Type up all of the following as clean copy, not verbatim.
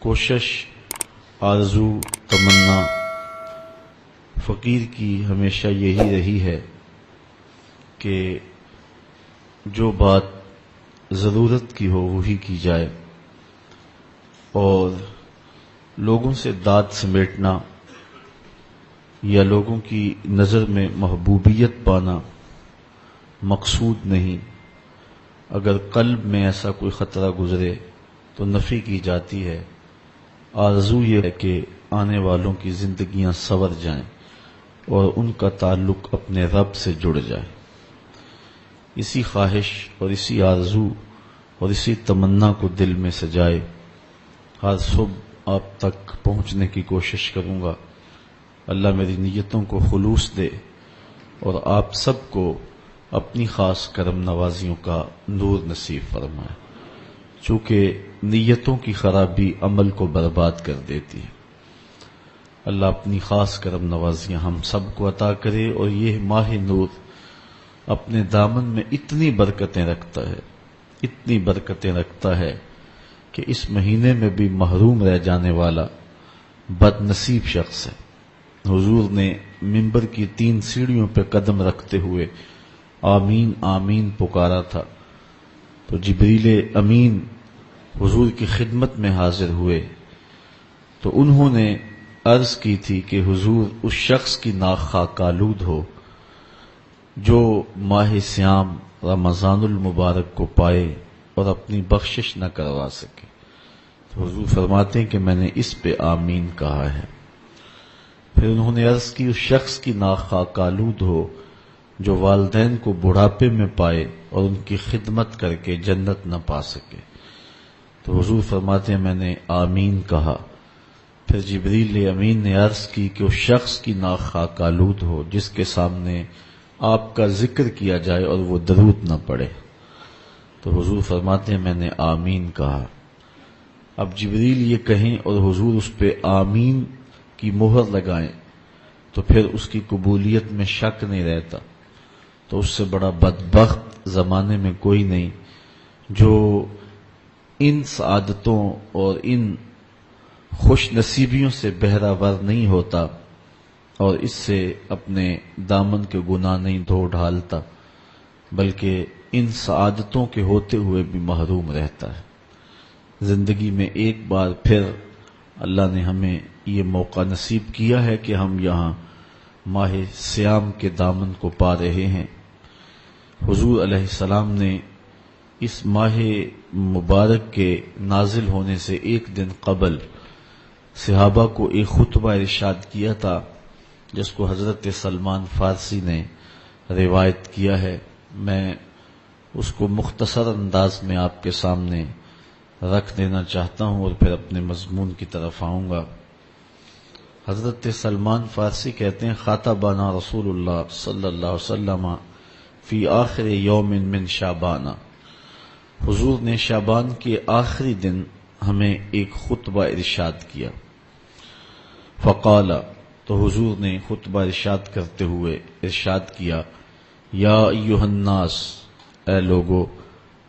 کوشش، آرزو، تمنا فقیر کی ہمیشہ یہی رہی ہے کہ جو بات ضرورت کی ہو وہی کی جائے، اور لوگوں سے داد سمیٹنا یا لوگوں کی نظر میں محبوبیت پانا مقصود نہیں۔ اگر قلب میں ایسا کوئی خطرہ گزرے تو نفی کی جاتی ہے۔ آرزو یہ ہے کہ آنے والوں کی زندگیاں سنور جائیں اور ان کا تعلق اپنے رب سے جڑ جائے۔ اسی خواہش اور اسی آرزو اور اسی تمنا کو دل میں سجائے ہر صبح آپ تک پہنچنے کی کوشش کروں گا۔ اللہ میری نیتوں کو خلوص دے اور آپ سب کو اپنی خاص کرم نوازیوں کا نور نصیب فرمائے، چونکہ نیتوں کی خرابی عمل کو برباد کر دیتی ہے۔ اللہ اپنی خاص کرم نوازیاں ہم سب کو عطا کرے، اور یہ ماہ نور اپنے دامن میں اتنی برکتیں رکھتا ہے کہ اس مہینے میں بھی محروم رہ جانے والا بد نصیب شخص ہے۔ حضور نے منبر کی 3 سیڑھیوں پہ قدم رکھتے ہوئے آمین آمین پکارا تھا، تو جبریل امین حضور کی خدمت میں حاضر ہوئے تو انہوں نے عرض کی تھی کہ حضور اس شخص کی ناک خاک آلود ہو جو ماہ صیام رمضان المبارک کو پائے اور اپنی بخشش نہ کروا سکے۔ تو حضور فرماتے ہیں کہ میں نے اس پہ آمین کہا ہے۔ پھر انہوں نے عرض کی اس شخص کی ناک خاک آلود ہو جو والدین کو بڑھاپے میں پائے اور ان کی خدمت کر کے جنت نہ پا سکے۔ تو حضور فرماتے ہیں میں نے آمین کہا۔ پھر جبریل امین نے عرض کی کہ اس شخص کی ناک خاک آلود ہو جس کے سامنے آپ کا ذکر کیا جائے اور وہ درود نہ پڑے۔ تو حضور فرماتے ہیں میں نے آمین کہا۔ اب جبریل یہ کہیں اور حضور اس پہ آمین کی مہر لگائیں تو پھر اس کی قبولیت میں شک نہیں رہتا۔ تو اس سے بڑا بدبخت زمانے میں کوئی نہیں جو ان سعادتوں اور ان خوش نصیبیوں سے بہرہ نہیں ہوتا اور اس سے اپنے دامن کے گناہ نہیں دھو ڈھالتا، بلکہ ان سعادتوں کے ہوتے ہوئے بھی محروم رہتا ہے۔ زندگی میں ایک بار پھر اللہ نے ہمیں یہ موقع نصیب کیا ہے کہ ہم یہاں ماہ صیام کے دامن کو پا رہے ہیں۔ حضور علیہ السلام نے اس ماہ مبارک کے نازل ہونے سے ایک دن قبل صحابہ کو ایک خطبہ ارشاد کیا تھا جس کو حضرت سلمان فارسی نے روایت کیا ہے۔ میں اس کو مختصر انداز میں آپ کے سامنے رکھ دینا چاہتا ہوں اور پھر اپنے مضمون کی طرف آؤں گا۔ حضرت سلمان فارسی کہتے ہیں خاطبنا رسول اللہ صلی اللہ علیہ وسلم فی آخر یوم من شعبان، حضور نے شعبان کے آخری دن ہمیں ایک خطبہ ارشاد کیا۔ فقال، تو حضور نے خطبہ ارشاد کرتے ہوئے ارشاد کیا یا ایھا الناس، اے لوگو،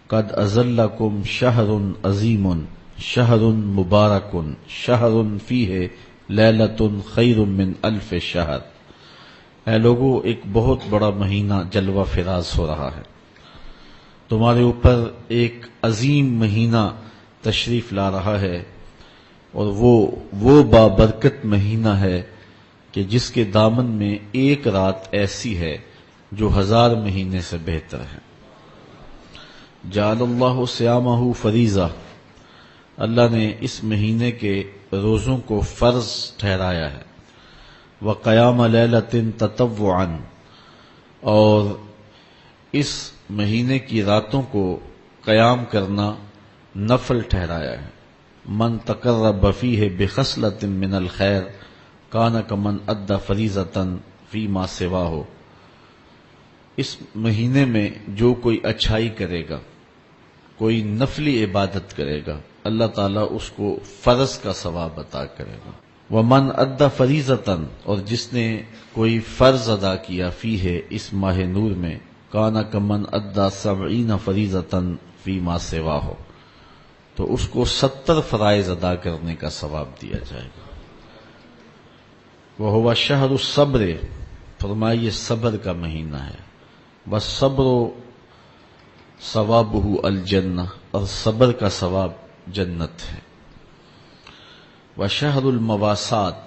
قد اظلکم شہر عظیم شہر مبارک شہر فیہ لیلۃ خیر من الف شہر، اے لوگو ایک بہت بڑا مہینہ جلوہ فراز ہو رہا ہے، تمہارے اوپر ایک عظیم مہینہ تشریف لا رہا ہے، اور وہ بابرکت مہینہ ہے کہ جس کے دامن میں ایک رات ایسی ہے جو 1000 مہینے سے بہتر ہے۔ جعل اللہ صیامہ فریضہ، اللہ نے اس مہینے کے روزوں کو فرض ٹھہرایا ہے۔ وقیام لیلۃ تطوعا، اور اس مہینے کی راتوں کو قیام کرنا نفل ٹھہرایا ہے۔ من تقرب فیہ بخصلۃ من الخیر کان کمن ادی فریضۃ فیما سواہ، اس مہینے میں جو کوئی اچھائی کرے گا، کوئی نفلی عبادت کرے گا، اللہ تعالیٰ اس کو فرض کا ثواب عطا کرے گا۔ ومن ادی فریضۃ، اور جس نے کوئی فرض ادا کیا فیہ اس ماہ نور میں، کان کمن ادی 70 فریضۃ فیما سواہ، تو اس کو 70 فرائض ادا کرنے کا ثواب دیا جائے گا۔ وَهُوَ شَهْرُ الصَّبْرِ، فرمائیے صبر کا مہینہ ہے، بس صبر ثوابہ الجنہ، اور صبر کا ثواب جنت ہے۔ وَشَهْرُ الْمَوَاسَات،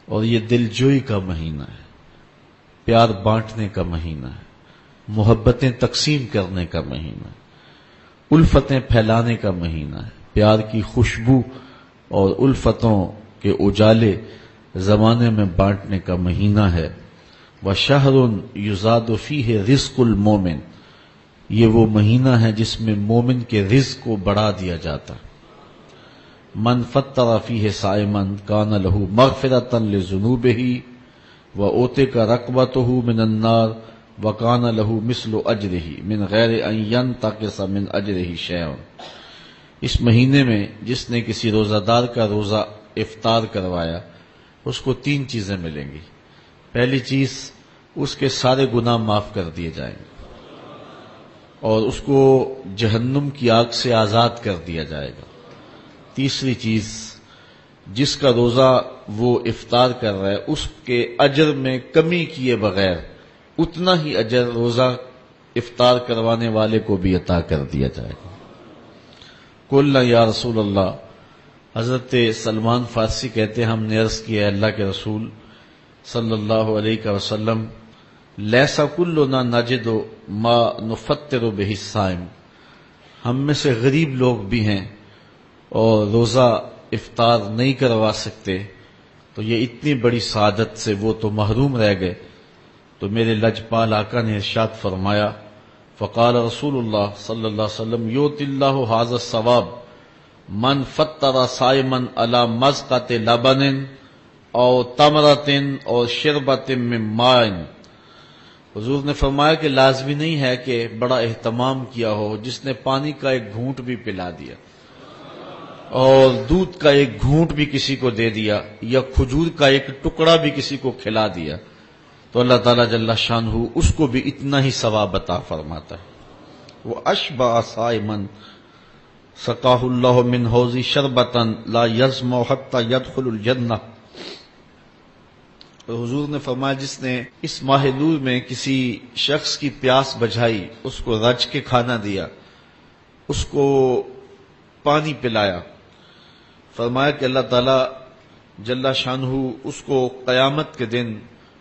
اور یہ دلجوئی کا مہینہ ہے، پیار بانٹنے کا مہینہ ہے، محبتیں تقسیم کرنے کا مہینہ ہے، الفتیں پھیلانے کا مہینہ ہے، پیار کی خوشبو اور الفتوں کے اجالے زمانے میں بانٹنے کا مہینہ ہے۔ وَشَهْرٌ يُزَادُ فِيهِ رِزْقُ الْمُؤْمِنِ، یہ وہ مہینہ ہے جس میں مومن کے رزق کو بڑھا دیا جاتا ہے۔ من فطر فیہ صائما کان لہ مغفرۃ لذنوبہ وأوتق رقبتہ من النار وکان لہ مثل اجرہ من غیر ان ینتقص من اجرہ شیء۔ اس مہینے میں جس نے کسی روزہ دار کا روزہ افطار کروایا اس کو 3 چیزیں ملیں گی۔ پہلی چیز، اس کے سارے گناہ معاف کر دیے جائیں گے، اور اس کو جہنم کی آگ سے آزاد کر دیا جائے گا۔ تیسری چیز، جس کا روزہ وہ افطار کر رہا ہے اس کے اجر میں کمی کیے بغیر اتنا ہی اجر روزہ افطار کروانے والے کو بھی عطا کر دیا جائے گا۔ قُلْنَا یا رسول اللہ، حضرت سلمان فارسی کہتے ہیں ہم نے عرض کیا اللہ کے رسول صلی اللہ علیہ وسلم، لیسا کلنا نجد ما نفطر بہ الصائم، ہم میں سے غریب لوگ بھی ہیں اور روزہ افطار نہیں کروا سکتے، تو یہ اتنی بڑی سعادت سے وہ تو محروم رہ گئے۔ تو میرے لجپال آقا نے ارشاد فرمایا، فقال رسول اللہ صلی اللہ علیہ وسلم یؤتی اللہ ھذا الثواب من فطر صائما علی مذقۃ لبن او تمرۃ اور شربۃ من ماء۔ حضور نے فرمایا کہ لازمی نہیں ہے کہ بڑا اہتمام کیا ہو، جس نے پانی کا ایک گھونٹ بھی پلا دیا اور دودھ کا ایک گھونٹ بھی کسی کو دے دیا یا کھجور کا ایک ٹکڑا بھی کسی کو کھلا دیا، تو اللہ تعالیٰ جل شانہ اس کو بھی اتنا ہی ثواب عطا فرماتا ہے۔ وہ اشبع صائما سقاہ اللہ من حوض شربتا لا یظمأ حتی یدخل الجنہ۔ حضور نے فرمایا جس نے اس ماہ نور میں کسی شخص کی پیاس بجھائی، اس کو رج کے کھانا دیا، اس کو پانی پلایا، فرمایا کہ اللہ تعالیٰ جل شانہ اس کو قیامت کے دن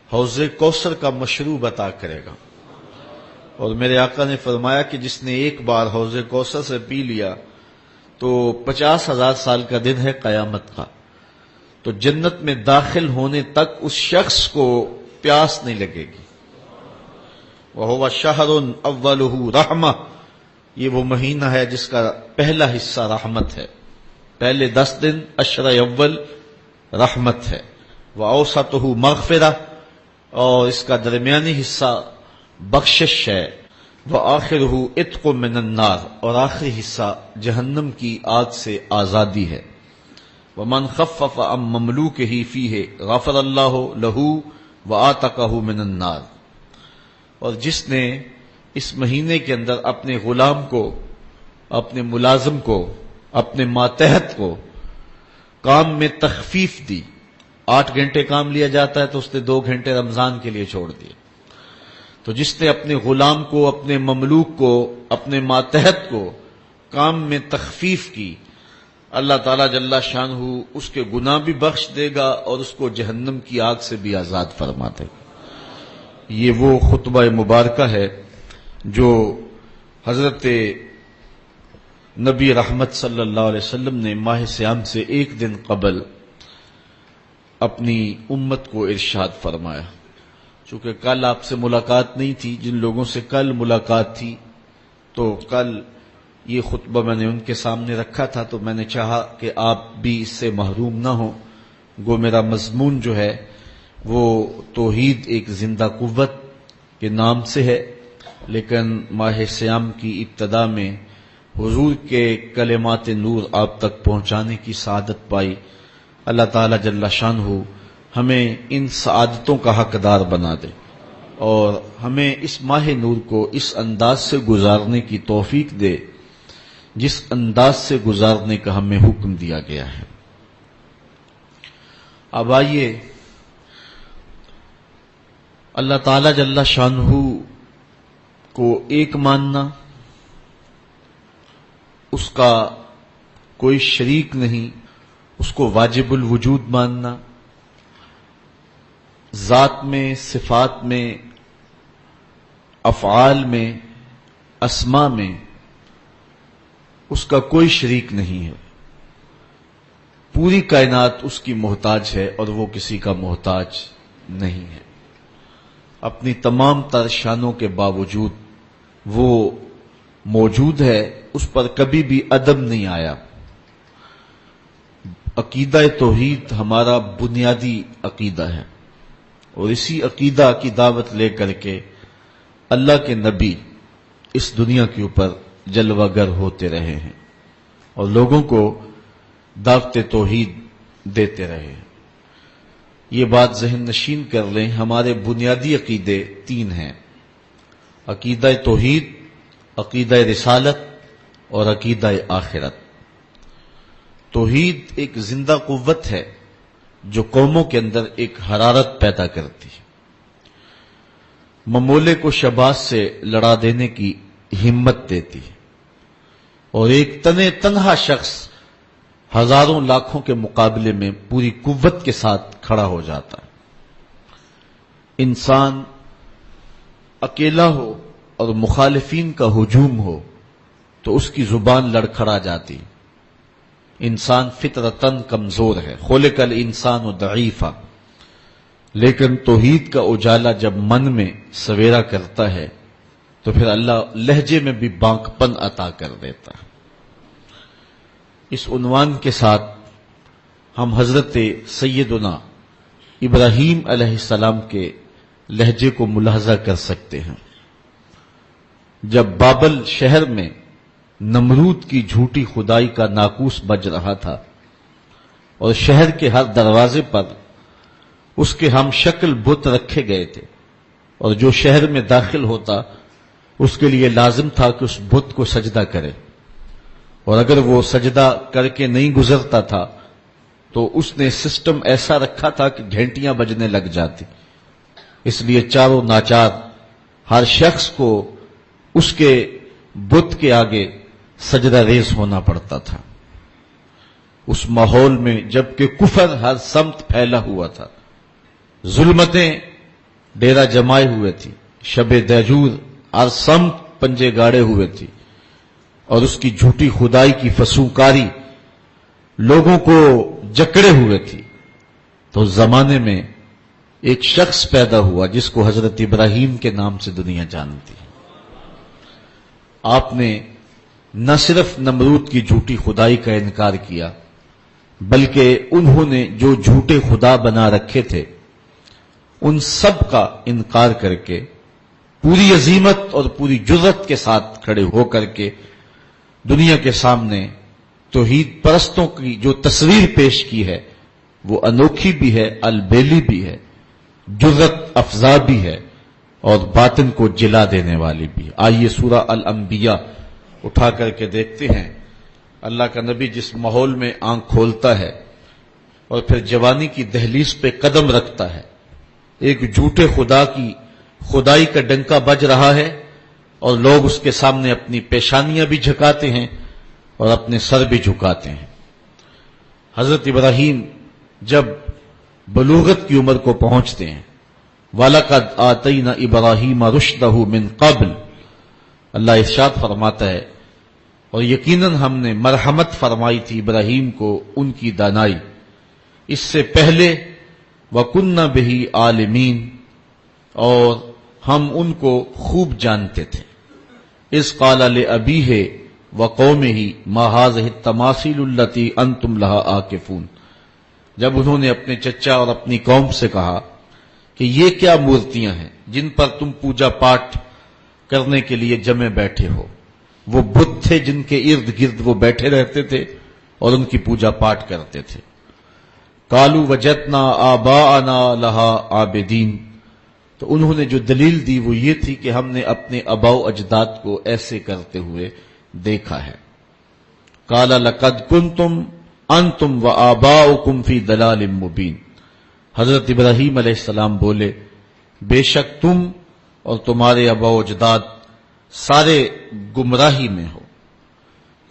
حوض کوثر کا مشروب عطا کرے گا۔ اور میرے آقا نے فرمایا کہ جس نے ایک بار حوض کوثر سے پی لیا تو 50,000 سال کا دن ہے قیامت کا، تو جنت میں داخل ہونے تک اس شخص کو پیاس نہیں لگے گی۔ وَهُوَ شَهْرٌ أَوَّلُهُ رَحْمَةٌ، یہ وہ مہینہ ہے جس کا پہلا حصہ رحمت ہے، پہلے 10 دن عشر اول رحمت ہے۔ وَأَوْسَطُهُ مَغْفِرَةٌ، اور اس کا درمیانی حصہ بخشش ہے۔ وَآخِرُهُ عِتْقٌ مِّنَ النَّارِ، اور آخری حصہ جہنم کی آگ سے آزادی ہے۔ وَمَنْ خَفَّفَ عَن مَمْلُوكِهِ فِيهِ غَفَرَ اللَّهُ لَهُ وَآتَقَهُ مِنَ النَّارِ، اور جس نے اس مہینے کے اندر اپنے غلام کو، اپنے ملازم کو، اپنے ماتحت کو کام میں تخفیف دی، 8 گھنٹے کام لیا جاتا ہے تو اس نے 2 گھنٹے رمضان کے لیے چھوڑ دیے، تو جس نے اپنے غلام کو، اپنے مملوک کو، اپنے ماتحت کو کام میں تخفیف کی، اللہ تعالیٰ جل شانہ اس کے گناہ بھی بخش دے گا اور اس کو جہنم کی آگ سے بھی آزاد فرما دے گا۔ یہ وہ خطبہ مبارکہ ہے جو حضرت نبی رحمت صلی اللہ علیہ وسلم نے ماہ صیام سے 1 دن قبل اپنی امت کو ارشاد فرمایا۔ چونکہ کل آپ سے ملاقات نہیں تھی، جن لوگوں سے کل ملاقات تھی تو کل یہ خطبہ میں نے ان کے سامنے رکھا تھا، تو میں نے چاہا کہ آپ بھی اس سے محروم نہ ہوں۔ گو میرا مضمون جو ہے وہ توحید ایک زندہ قوت کے نام سے ہے، لیکن ماہ صیام کی ابتدا میں حضور کے کلمات نور آپ تک پہنچانے کی سعادت پائی۔ اللہ تعالیٰ جل شانہ ہمیں ان سعادتوں کا حقدار بنا دے اور ہمیں اس ماہ نور کو اس انداز سے گزارنے کی توفیق دے جس انداز سے گزارنے کا ہمیں حکم دیا گیا ہے۔ اب آئیے اللہ تعالی جل شانہ کو ایک ماننا، اس کا کوئی شریک نہیں، اس کو واجب الوجود ماننا، ذات میں، صفات میں، افعال میں، اسماء میں اس کا کوئی شریک نہیں ہے، پوری کائنات اس کی محتاج ہے اور وہ کسی کا محتاج نہیں ہے۔ اپنی تمام تر شانوں کے باوجود وہ موجود ہے، اس پر کبھی بھی عدم نہیں آیا۔ عقیدہ توحید ہمارا بنیادی عقیدہ ہے، اور اسی عقیدہ کی دعوت لے کر کے اللہ کے نبی اس دنیا کے اوپر جلوہ گر ہوتے رہے ہیں اور لوگوں کو دعوت توحید دیتے رہے ہیں۔ یہ بات ذہن نشین کر لیں، ہمارے بنیادی عقیدے تین ہیں: عقیدہ توحید، عقیدہ رسالت اور عقیدہ آخرت۔ توحید ایک زندہ قوت ہے جو قوموں کے اندر ایک حرارت پیدا کرتی ہے، ممولے کو شباز سے لڑا دینے کی ہمت دیتی ہے، اور ایک تنہا شخص ہزاروں لاکھوں کے مقابلے میں پوری قوت کے ساتھ کھڑا ہو جاتا ہے۔ انسان اکیلا ہو اور مخالفین کا ہجوم ہو تو اس کی زبان لڑکھڑا جاتی۔ انسان فطرتاً کمزور ہے، خلق الانسان ضعیفا، لیکن توحید کا اجالا جب من میں سویرا کرتا ہے تو پھر اللہ لہجے میں بھی بانکپن عطا کر دیتا ہے۔ اس عنوان کے ساتھ ہم حضرت سیدنا ابراہیم علیہ السلام کے لہجے کو ملاحظہ کر سکتے ہیں۔ جب بابل شہر میں نمرود کی جھوٹی خدائی کا ناقوس بج رہا تھا اور شہر کے ہر دروازے پر اس کے ہم شکل بت رکھے گئے تھے، اور جو شہر میں داخل ہوتا اس کے لیے لازم تھا کہ اس بت کو سجدہ کرے، اور اگر وہ سجدہ کر کے نہیں گزرتا تھا تو اس نے سسٹم ایسا رکھا تھا کہ گھنٹیاں بجنے لگ جاتی، اس لیے چاروں ناچار ہر شخص کو اس کے بت کے آگے سجدہ ریز ہونا پڑتا تھا۔ اس ماحول میں جبکہ کفر ہر سمت پھیلا ہوا تھا، ظلمتیں ڈیرا جمائے ہوئے تھی، شب دہجور ہر سمت پنجے گاڑے ہوئے تھی، اور اس کی جھوٹی خدائی کی فسوکاری لوگوں کو جکڑے ہوئے تھی، تو اس زمانے میں ایک شخص پیدا ہوا جس کو حضرت ابراہیم کے نام سے دنیا جانتی۔ آپ نے نہ صرف نمرود کی جھوٹی خدائی کا انکار کیا، بلکہ انہوں نے جو جھوٹے خدا بنا رکھے تھے ان سب کا انکار کر کے پوری عظیمت اور پوری جرأت کے ساتھ کھڑے ہو کر کے دنیا کے سامنے توحید پرستوں کی جو تصویر پیش کی ہے وہ انوکھی بھی ہے، البیلی بھی ہے، جرأت افزا بھی ہے، اور باطن کو جلا دینے والی بھی ہے۔ آئیے سورہ الانبیاء اٹھا کر کے دیکھتے ہیں، اللہ کا نبی جس ماحول میں آنکھ کھولتا ہے اور پھر جوانی کی دہلیز پہ قدم رکھتا ہے، ایک جھوٹے خدا کی خدائی کا ڈنکا بج رہا ہے، اور لوگ اس کے سامنے اپنی پیشانیاں بھی جھکاتے ہیں اور اپنے سر بھی جھکاتے ہیں۔ حضرت ابراہیم جب بلوغت کی عمر کو پہنچتے ہیں، وَلَقَدْ آتَيْنَا إِبْرَاهِيمَ رُشْدَهُ مِنْ قَبْلُ، اللہ ارشاد فرماتا ہے، اور یقیناً ہم نے مرحمت فرمائی تھی ابراہیم کو ان کی دانائی، اس سے پہلے وَكُنَّا بِهِ عَالِمِينَ، اور ہم ان کو خوب جانتے تھے۔ اِذْ قَالَ لِأَبِيهِ وَقَوْمِهِ مَا هَٰذِهِ التَّمَاثِيلُ الَّتِي أَنْتُمْ لَهَا عَاكِفُونَ، جب انہوں نے اپنے چچا اور اپنی قوم سے کہا کہ یہ کیا مورتیاں ہیں جن پر تم پوجا پاٹ کرنے کے لیے جمے بیٹھے ہو۔ وہ بت تھے جن کے ارد گرد وہ بیٹھے رہتے تھے اور ان کی پوجا پاٹ کرتے تھے۔ قالوا وجدنا آباءنا لها عابدین، تو انہوں نے جو دلیل دی وہ یہ تھی کہ ہم نے اپنے آباء و اجداد کو ایسے کرتے ہوئے دیکھا ہے۔ قال لقد کنتم انتم وآباؤکم فی ضلال مبین. حضرت ابراہیم علیہ السلام بولے بے شک تم اور تمہارے آباء و اجداد سارے گمراہی میں ہو.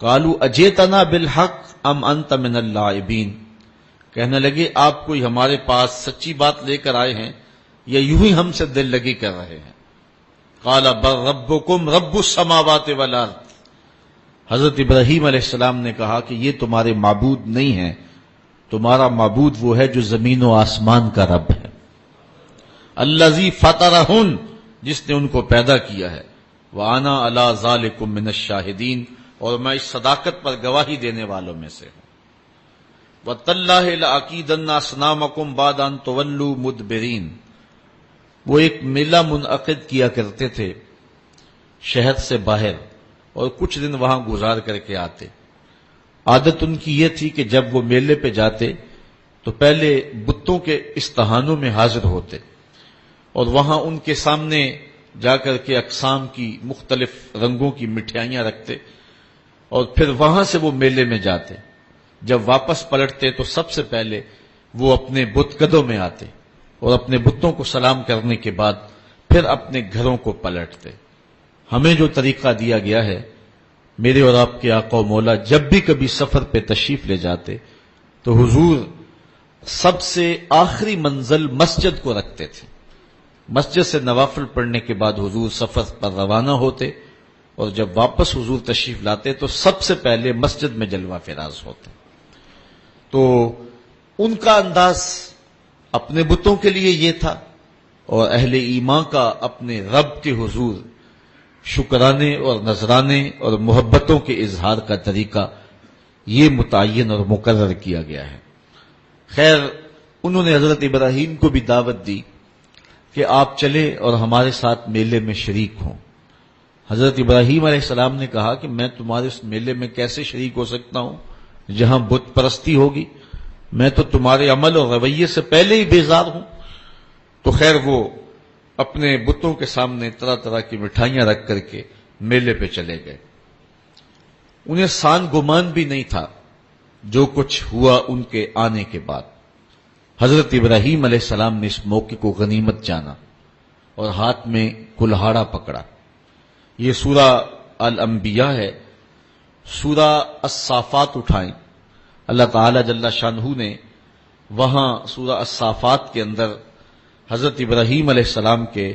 قالوا اجئتنا بالحق ام انت من اللاعبین. کہنے لگے آپ کوئی ہمارے پاس سچی بات لے کر آئے ہیں یا یوں ہی ہم سے دل لگی کر رہے ہیں. قال بل ربکم رب السماوات والارض. حضرت ابراہیم علیہ السلام نے کہا کہ یہ تمہارے معبود نہیں ہیں، تمہارا معبود وہ ہے جو زمین و آسمان کا رب ہے. الذی فطرہن، جس نے ان کو پیدا کیا ہے. وانا علی ذالکم من الشاہدین، اور میں اس صداقت پر گواہی دینے والوں میں سے ہوں. وَتَاللَّهِ لَأَكِيدَنَّ أَصْنَامَكُمْ بَعْدَ أَن تُوَلُّوا مُدْبِرِينَ. وہ ایک میلہ منعقد کیا کرتے تھے شہر سے باہر اور کچھ دن وہاں گزار کر کے آتے. عادت ان کی یہ تھی کہ جب وہ میلے پہ جاتے تو پہلے بتوں کے استہانوں میں حاضر ہوتے اور وہاں ان کے سامنے جا کر کے اقسام کی مختلف رنگوں کی مٹھائیاں رکھتے اور پھر وہاں سے وہ میلے میں جاتے. جب واپس پلٹتے تو سب سے پہلے وہ اپنے بت قدوں میں آتے اور اپنے بتوں کو سلام کرنے کے بعد پھر اپنے گھروں کو پلٹتے. ہمیں جو طریقہ دیا گیا ہے، میرے اور آپ کے آقا و مولا جب بھی کبھی سفر پہ تشریف لے جاتے تو حضور سب سے آخری منزل مسجد کو رکھتے تھے. مسجد سے نوافل پڑھنے کے بعد حضور سفر پر روانہ ہوتے اور جب واپس حضور تشریف لاتے تو سب سے پہلے مسجد میں جلوہ فراز ہوتے. تو ان کا انداز اپنے بتوں کے لیے یہ تھا اور اہل ایمان کا اپنے رب کے حضور شکرانے اور نذرانے اور محبتوں کے اظہار کا طریقہ یہ متعین اور مقرر کیا گیا ہے. خیر انہوں نے حضرت ابراہیم کو بھی دعوت دی کہ آپ چلے اور ہمارے ساتھ میلے میں شریک ہوں. حضرت ابراہیم علیہ السلام نے کہا کہ میں تمہارے اس میلے میں کیسے شریک ہو سکتا ہوں جہاں بت پرستی ہوگی، میں تو تمہارے عمل اور رویے سے پہلے ہی بیزار ہوں. تو خیر وہ اپنے بتوں کے سامنے طرح طرح کی مٹھائیاں رکھ کر کے میلے پہ چلے گئے. انہیں سان گمان بھی نہیں تھا جو کچھ ہوا ان کے آنے کے بعد. حضرت ابراہیم علیہ السلام نے اس موقع کو غنیمت جانا اور ہاتھ میں کلہاڑا پکڑا. یہ سورہ الانبیاء ہے. سورہ الصافات اٹھائیں. اللہ تعالی جل شانہ نے وہاں سورہ الصافات کے اندر حضرت ابراہیم علیہ السلام کے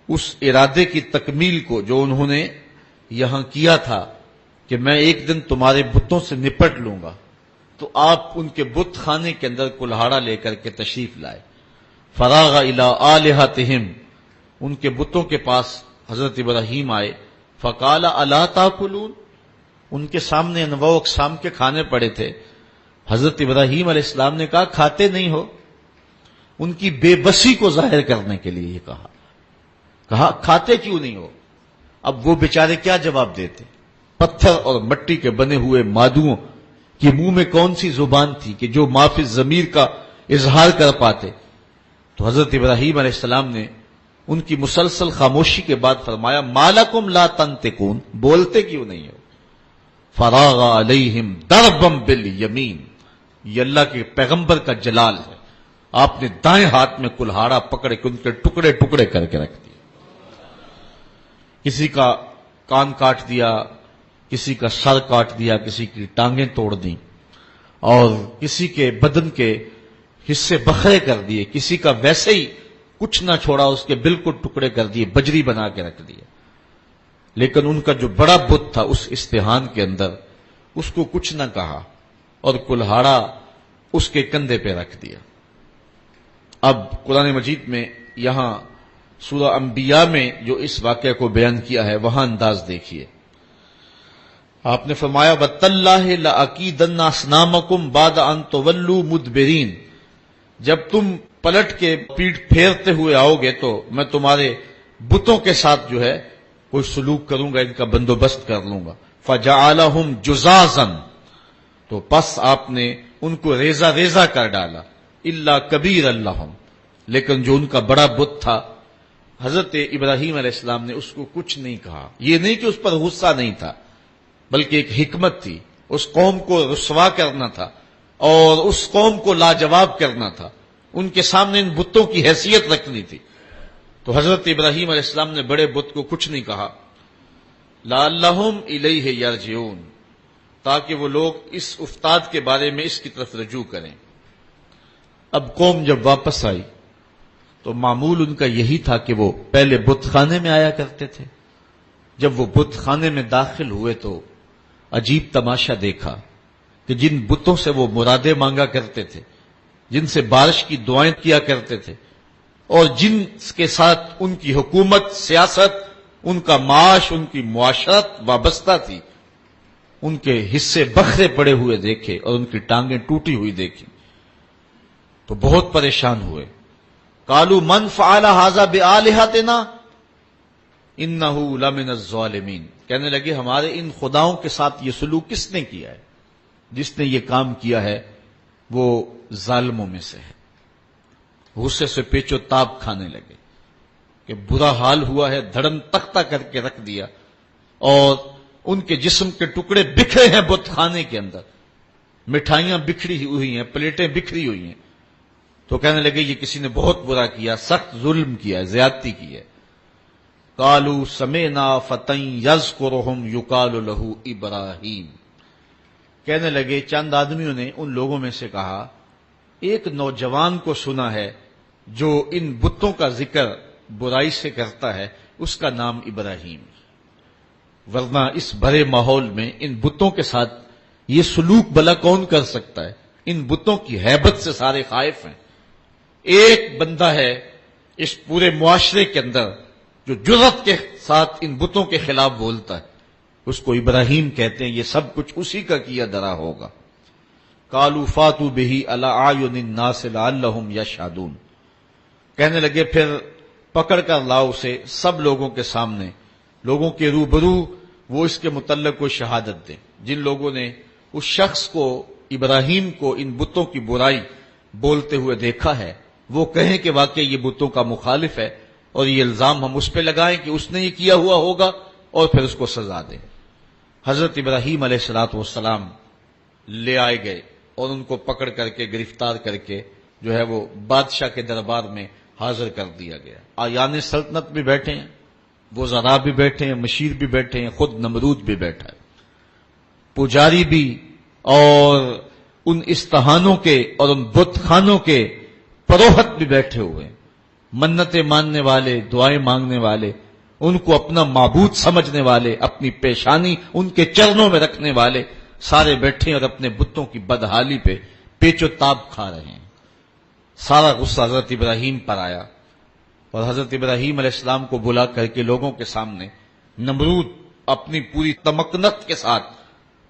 اس ارادے کی تکمیل کو جو انہوں نے یہاں کیا تھا کہ میں ایک دن تمہارے بتوں سے نپٹ لوں گا، تو آپ ان کے بت خانے کے اندر کلہاڑا لے کر کے تشریف لائے. فراغ الی آلہتہم، ان کے بتوں کے پاس حضرت ابراہیم آئے. فقال الا تاکلون، ان کے سامنے انواع و اقسام کے کھانے پڑے تھے. حضرت ابراہیم علیہ السلام نے کہا کھاتے نہیں ہو. ان کی بے بسی کو ظاہر کرنے کے لیے یہ کہا کھاتے کیوں نہیں ہو. اب وہ بیچارے کیا جواب دیتے؟ پتھر اور مٹی کے بنے ہوئے مادوؤں کے منہ میں کون سی زبان تھی کہ جو ما فی الضمیر کا اظہار کر پاتے. تو حضرت ابراہیم علیہ السلام نے ان کی مسلسل خاموشی کے بعد فرمایا ما لکم لا تنطقون، بولتے کیوں نہیں ہو. فراغ علیہم ضربا بالیمین، یہ اللہ کے پیغمبر کا جلال ہے. آپ نے دائیں ہاتھ میں کلہاڑا پکڑ کے ان کے ٹکڑے ٹکڑے کر کے رکھ دیے. کسی کا کان کاٹ دیا، کسی کا سر کاٹ دیا، کسی کی ٹانگیں توڑ دیں اور کسی کے بدن کے حصے بکھرے کر دیے. کسی کا ویسے ہی کچھ نہ چھوڑا، اس کے بالکل ٹکڑے کر دیے، بجری بنا کے رکھ دیے. لیکن ان کا جو بڑا بت تھا اس استحان کے اندر اس کو کچھ نہ کہا اور کلہاڑا اس کے کندھے پہ رکھ دیا. اب قرآن مجید میں یہاں سورہ انبیاء میں جو اس واقعہ کو بیان کیا ہے وہاں انداز دیکھیے. آپ نے فرمایا وَتَاللَّهِ لَأَكِيدَنَّ أَصْنَامَكُمْ بَعْدَ أَن تُوَلُّوا مُدْبِرِينَ، جب تم پلٹ کے پیٹھ پھیرتے ہوئے آؤ گے تو میں تمہارے بتوں کے ساتھ جو ہے کوئی سلوک کروں گا، ان کا بندوبست کر لوں گا. فَجَعَلَهُمْ جُزَازًا، تو پس آپ نے ان کو ریزہ ریزہ کر ڈالا. الا کبیر اللہم، لیکن جو ان کا بڑا بت تھا حضرت ابراہیم علیہ السلام نے اس کو کچھ نہیں کہا. یہ نہیں کہ اس پر غصہ نہیں تھا، بلکہ ایک حکمت تھی اس قوم کو رسوا کرنا تھا اور اس قوم کو لاجواب کرنا تھا، ان کے سامنے ان بتوں کی حیثیت رکھنی تھی۔ تو حضرت ابراہیم علیہ السلام نے بڑے بت کو کچھ نہیں کہا، لعلہم الیہ یرجعون، تاکہ وہ لوگ اس افتاد کے بارے میں اس کی طرف رجوع کریں۔ اب قوم جب واپس آئی تو معمول ان کا یہی تھا کہ وہ پہلے بت خانے میں آیا کرتے تھے۔ جب وہ بت خانے میں داخل ہوئے تو عجیب تماشا دیکھا کہ جن بتوں سے وہ مرادیں مانگا کرتے تھے، جن سے بارش کی دعائیں کیا کرتے تھے، اور جن کے ساتھ ان کی حکومت، سیاست، ان کا معاش، ان کی معاشرت وابستہ تھی، ان کے حصے بکھرے پڑے ہوئے دیکھے اور ان کی ٹانگیں ٹوٹی ہوئی دیکھی تو بہت پریشان ہوئے۔ قالوا من فعل هذا بآلهتنا انه لمن الظالمین، کہنے لگے ہمارے ان خداؤں کے ساتھ یہ سلوک کس نے کیا ہے؟ جس نے یہ کام کیا ہے وہ ظالموں میں سے ہے۔ غصے سے پیچ و تاب کھانے لگے کہ برا حال ہوا ہے، دھڑم تختہ کر کے رکھ دیا اور ان کے جسم کے ٹکڑے بکھرے ہیں بت خانے کے اندر، مٹھائیاں بکھری ہوئی ہیں، پلیٹیں بکھری ہوئی ہیں۔ تو کہنے لگے یہ کسی نے بہت برا کیا، سخت ظلم کیا، زیادتی کی ہے۔ قالوا سمعنا فتى يذكرهم يقال له ابراہیم، کہنے لگے چند آدمیوں نے ان لوگوں میں سے کہا ایک نوجوان کو سنا ہے جو ان بتوں کا ذکر برائی سے کرتا ہے، اس کا نام ابراہیم، ورنہ اس بھرے ماحول میں ان بتوں کے ساتھ یہ سلوک بھلا کون کر سکتا ہے؟ ان بتوں کی ہیبت سے سارے خائف ہیں۔ ایک بندہ ہے اس پورے معاشرے کے اندر جو جرأت کے ساتھ ان بتوں کے خلاف بولتا ہے، اس کو ابراہیم کہتے ہیں، یہ سب کچھ اسی کا کیا دھرا ہوگا۔ قالوا فاتوا به علی اعین الناس لعلهم یشهدون، کہنے لگے پھر پکڑ کر لاؤ اسے سب لوگوں کے سامنے، لوگوں کے روبرو وہ اس کے متعلق کوئی شہادت دیں۔ جن لوگوں نے اس شخص کو، ابراہیم کو، ان بتوں کی برائی بولتے ہوئے دیکھا ہے، وہ کہیں کہ واقعی یہ بتوں کا مخالف ہے اور یہ الزام ہم اس پہ لگائیں کہ اس نے یہ کیا ہوا ہوگا اور پھر اس کو سزا دیں۔ حضرت ابراہیم علیہ الصلوۃ والسلام لے آئے گئے اور ان کو پکڑ کر کے گرفتار کر کے جو ہے وہ بادشاہ کے دربار میں حاضر کر دیا گیا۔ آیان سلطنت بھی بیٹھے ہیں، وزراء بھی بیٹھے ہیں، مشیر بھی بیٹھے ہیں، خود نمرود بھی بیٹھا ہے، پجاری بھی، اور ان استہانوں کے اور ان بت خانوں کے پروہت بھی بیٹھے ہوئے ہیں، منتیں ماننے والے، دعائیں مانگنے والے، ان کو اپنا معبود سمجھنے والے، اپنی پیشانی ان کے چرنوں میں رکھنے والے سارے بیٹھے اور اپنے بتوں کی بدحالی پہ پیچ و تاب کھا رہے ہیں۔ سارا غصہ حضرت ابراہیم پر آیا اور حضرت ابراہیم علیہ السلام کو بلا کر کے لوگوں کے سامنے نمرود اپنی پوری تمکنت کے ساتھ،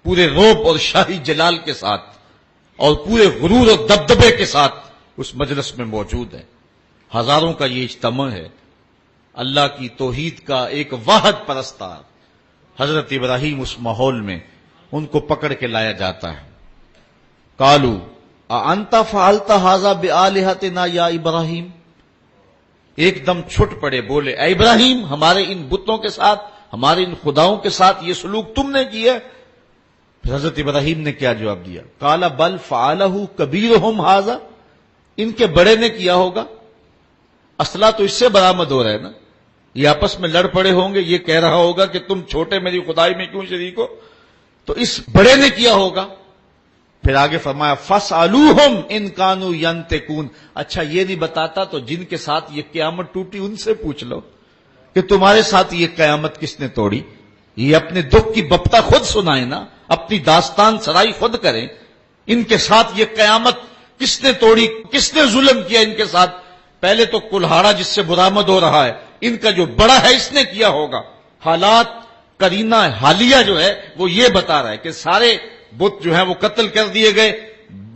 پورے رعب اور شاہی جلال کے ساتھ اور پورے غرور اور دبدبے کے ساتھ اس مجلس میں موجود ہے۔ ہزاروں کا یہ اجتماع ہے، اللہ کی توحید کا ایک واحد پرستار حضرت ابراہیم اس ماحول میں ان کو پکڑ کے لایا جاتا ہے۔ قالوا اانت فعلت هذا بآلهتنا یا ابراہیم، ایک دم چھٹ پڑے، بولے اے ابراہیم ہمارے ان بتوں کے ساتھ، ہمارے ان خداؤں کے ساتھ یہ سلوک تم نے کیا؟ پھر حضرت ابراہیم نے کیا جواب دیا؟ قال بل فعلہ کبیرہم ھذا، ان کے بڑے نے کیا ہوگا، اسلحہ تو اس سے برآمد ہو رہا ہے نا، یہ آپس میں لڑ پڑے ہوں گے، یہ کہہ رہا ہوگا کہ تم چھوٹے میری خدائی میں کیوں شریک ہو، تو اس بڑے نے کیا ہوگا۔ پھر آگے فرمایا فاسألوہم ان کانوا ینطقون، اچھا یہ نہیں بتاتا تو جن کے ساتھ یہ قیامت ٹوٹی ان سے پوچھ لو کہ تمہارے ساتھ یہ قیامت کس نے توڑی، یہ اپنے دکھ کی بپتا خود سنائیں نا، اپنی داستان سرائی خود کریں، ان کے ساتھ یہ قیامت کس نے توڑی، کس نے ظلم کیا ان کے ساتھ؟ پہلے تو کلہاڑا جس سے برآمد ہو رہا ہے، ان کا جو بڑا ہے اس نے کیا ہوگا۔ حالات قرینہ حالیہ جو ہے وہ یہ بتا رہا ہے کہ سارے بت جو ہے وہ قتل کر دیے گئے،